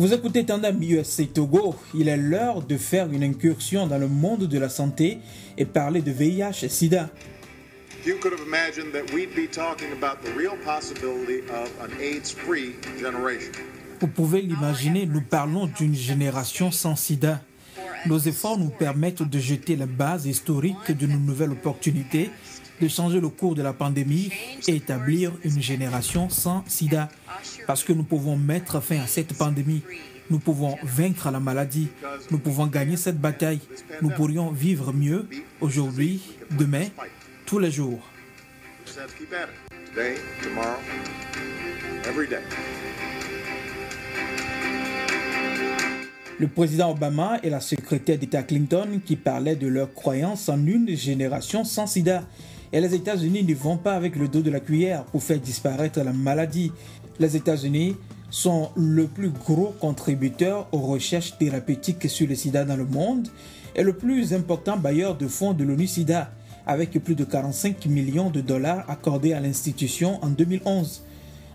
Vous écoutez Tandem USA Togo, il est l'heure de faire une incursion dans le monde de la santé et parler de VIH-Sida. You could have imagined that we'd be talking about the real possibility of an AIDS-free generation. Vous pouvez l'imaginer, nous parlons d'une génération sans sida. Nos efforts nous permettent de jeter la base historique d'une nouvelle opportunité, de changer le cours de la pandémie et établir une génération sans sida. Parce que nous pouvons mettre fin à cette pandémie. Nous pouvons vaincre la maladie. Nous pouvons gagner cette bataille. Nous pourrions vivre mieux aujourd'hui, demain, tous les jours. Today, tomorrow, every day. Le président Obama et la secrétaire d'État Clinton qui parlaient de leur croyance en une génération sans sida. Et les États-Unis ne vont pas avec le dos de la cuillère pour faire disparaître la maladie. Les États-Unis sont le plus gros contributeur aux recherches thérapeutiques sur le sida dans le monde et le plus important bailleur de fonds de l'ONU-SIDA, avec plus de 45 millions de dollars accordés à l'institution en 2011.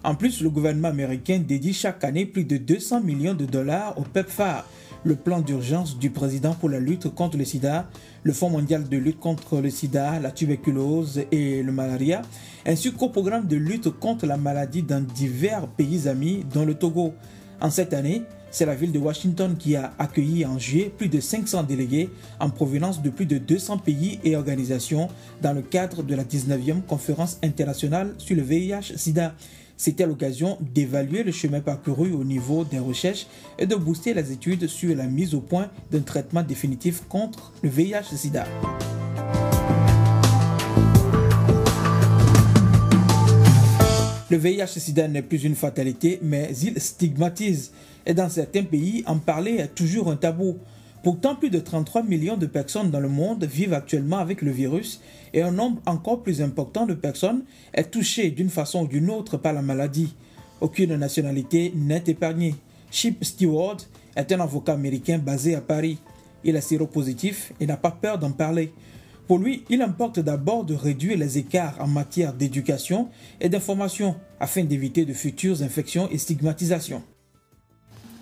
En plus, le gouvernement américain dédie chaque année plus de 200 millions de dollars au PEPFAR, le plan d'urgence du président pour la lutte contre le sida, le Fonds mondial de lutte contre le sida, la tuberculose et le malaria, ainsi qu'au programme de lutte contre la maladie dans divers pays amis, dont le Togo. En cette année, c'est la ville de Washington qui a accueilli en juillet plus de 500 délégués en provenance de plus de 200 pays et organisations dans le cadre de la 19e conférence internationale sur le VIH-Sida. C'était l'occasion d'évaluer le chemin parcouru au niveau des recherches et de booster les études sur la mise au point d'un traitement définitif contre le VIH-Sida. Le VIH-Sida n'est plus une fatalité, mais il stigmatise. Et dans certains pays, en parler est toujours un tabou. Pourtant, plus de 33 millions de personnes dans le monde vivent actuellement avec le virus et un nombre encore plus important de personnes est touché d'une façon ou d'une autre par la maladie. Aucune nationalité n'est épargnée. Chip Stewart est un avocat américain basé à Paris. Il est séropositif et n'a pas peur d'en parler. Pour lui, il importe d'abord de réduire les écarts en matière d'éducation et d'information afin d'éviter de futures infections et stigmatisations.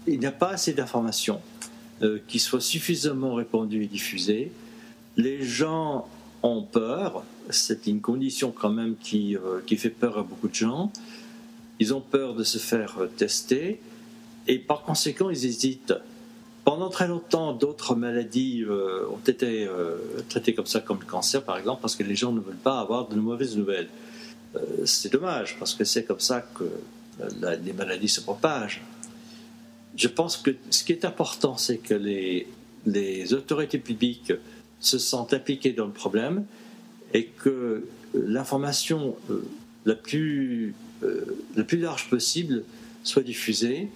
Il n'y a pas assez d'informations qui soient suffisamment répandues et diffusées. Les gens ont peur, c'est une condition quand même qui fait peur à beaucoup de gens. Ils ont peur de se faire tester et par conséquent ils hésitent. Pendant très longtemps, d'autres maladies ont été traitées comme ça, comme le cancer par exemple, parce que les gens ne veulent pas avoir de mauvaises nouvelles. C'est dommage, parce que c'est comme ça que les maladies se propagent. Je pense que ce qui est important, c'est que les autorités publiques se sentent impliquées dans le problème et que l'information la plus large possible soit diffusée,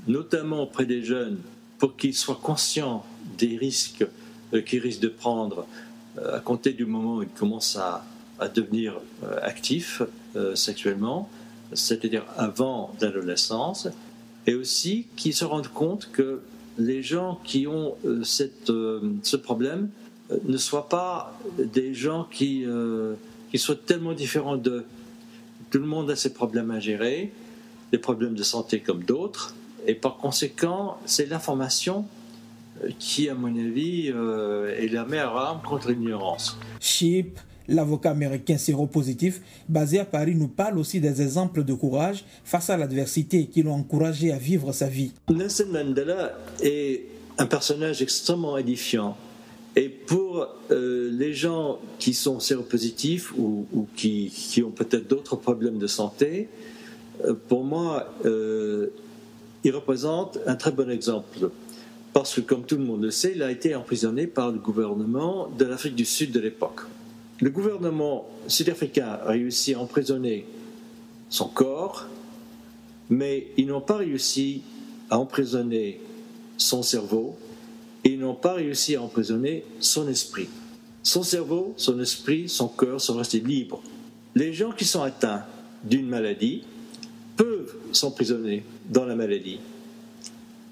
notamment auprès des jeunes, pour qu'ils soient conscients des risques qu'ils risquent de prendre à compter du moment où ils commencent à devenir actifs sexuellement, c'est-à-dire avant l'adolescence, et aussi qu'ils se rendent compte que les gens qui ont ce problème ne soient pas des gens qui soient tellement différents d'eux. Tout le monde a ses problèmes à gérer, des problèmes de santé comme d'autres, et par conséquent, c'est l'information qui, à mon avis, est la meilleure arme contre l'ignorance. Chip, l'avocat américain séropositif, basé à Paris, nous parle aussi des exemples de courage face à l'adversité qui l'ont encouragé à vivre sa vie. Nelson Mandela est un personnage extrêmement édifiant. Et pour les gens qui sont séropositifs ou qui ont peut-être d'autres problèmes de santé, pour moi, il représente un très bon exemple. Parce que, comme tout le monde le sait, il a été emprisonné par le gouvernement de l'Afrique du Sud de l'époque. Le gouvernement sud-africain a réussi à emprisonner son corps, mais ils n'ont pas réussi à emprisonner son cerveau et ils n'ont pas réussi à emprisonner son esprit. Son cerveau, son esprit, son cœur sont restés libres. Les gens qui sont atteints d'une maladie peuvent s'emprisonner dans la maladie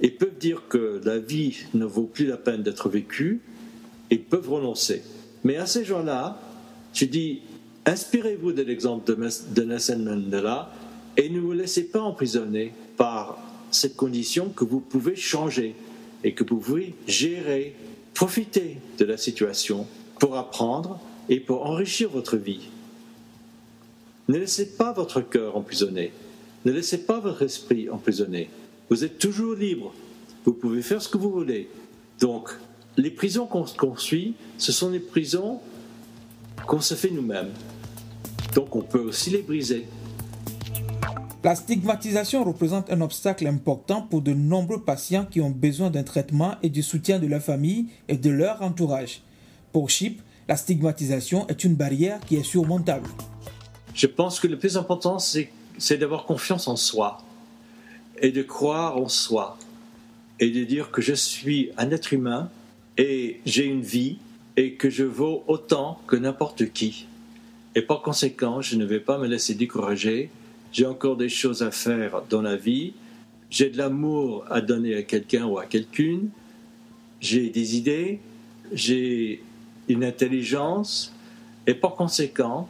et peuvent dire que la vie ne vaut plus la peine d'être vécue et peuvent renoncer. Mais à ces gens-là, je dis, inspirez-vous de l'exemple de Nelson Mandela et ne vous laissez pas emprisonner par cette condition que vous pouvez changer et que vous pouvez gérer, profiter de la situation pour apprendre et pour enrichir votre vie. Ne laissez pas votre cœur emprisonné, ne laissez pas votre esprit emprisonné. Vous êtes toujours libre, vous pouvez faire ce que vous voulez. Donc, les prisons qu'on suit, ce sont des prisons qu'on se fait nous-mêmes. Donc, on peut aussi les briser. La stigmatisation représente un obstacle important pour de nombreux patients qui ont besoin d'un traitement et du soutien de leur famille et de leur entourage. Pour Chip, la stigmatisation est une barrière qui est surmontable. Je pense que le plus important, c'est d'avoir confiance en soi et de croire en soi et de dire que je suis un être humain et j'ai une vie et que je vaux autant que n'importe qui. Et par conséquent, je ne vais pas me laisser décourager. J'ai encore des choses à faire dans la vie. J'ai de l'amour à donner à quelqu'un ou à quelqu'une. J'ai des idées. J'ai une intelligence. Et par conséquent,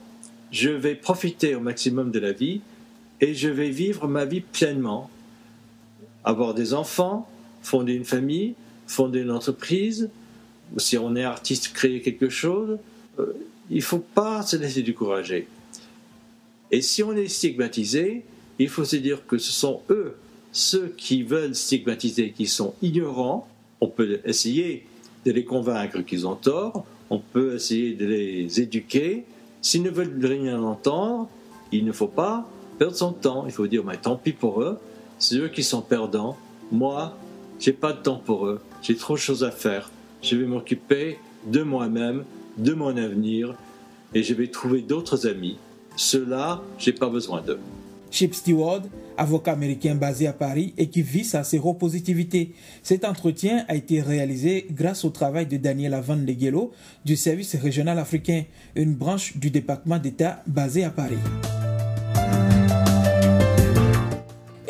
je vais profiter au maximum de la vie et je vais vivre ma vie pleinement. Avoir des enfants, fonder une famille, fonder une entreprise, ou si on est artiste, créer quelque chose. Il ne faut pas se laisser décourager. Et si on est stigmatisé, il faut se dire que ce sont eux, ceux qui veulent stigmatiser, qui sont ignorants. On peut essayer de les convaincre qu'ils ont tort, on peut essayer de les éduquer. S'ils ne veulent rien entendre, il ne faut pas perdre son temps. Il faut dire, mais tant pis pour eux, c'est eux qui sont perdants. Moi, je n'ai pas de temps pour eux, j'ai trop de choses à faire. Je vais m'occuper de moi-même, de mon avenir, et je vais trouver d'autres amis. Ceux-là, je n'ai pas besoin d'eux. Chip Stewart, avocat américain basé à Paris et qui vit sa séropositivité. Cet entretien a été réalisé grâce au travail de Daniela Van Leguelo du service régional africain, une branche du département d'État basé à Paris.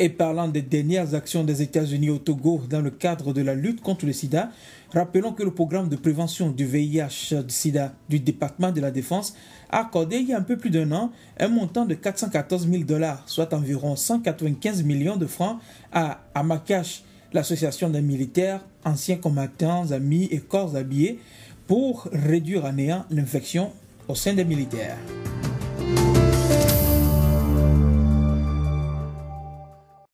Et parlant des dernières actions des États-Unis au Togo dans le cadre de la lutte contre le sida, rappelons que le programme de prévention du VIH-Sida du département de la Défense a accordé il y a un peu plus d'un an un montant de 414 000 $, soit environ 195 millions de francs, à Amakash, l'association des militaires, anciens combattants, amis et corps habillés, pour réduire à néant l'infection au sein des militaires.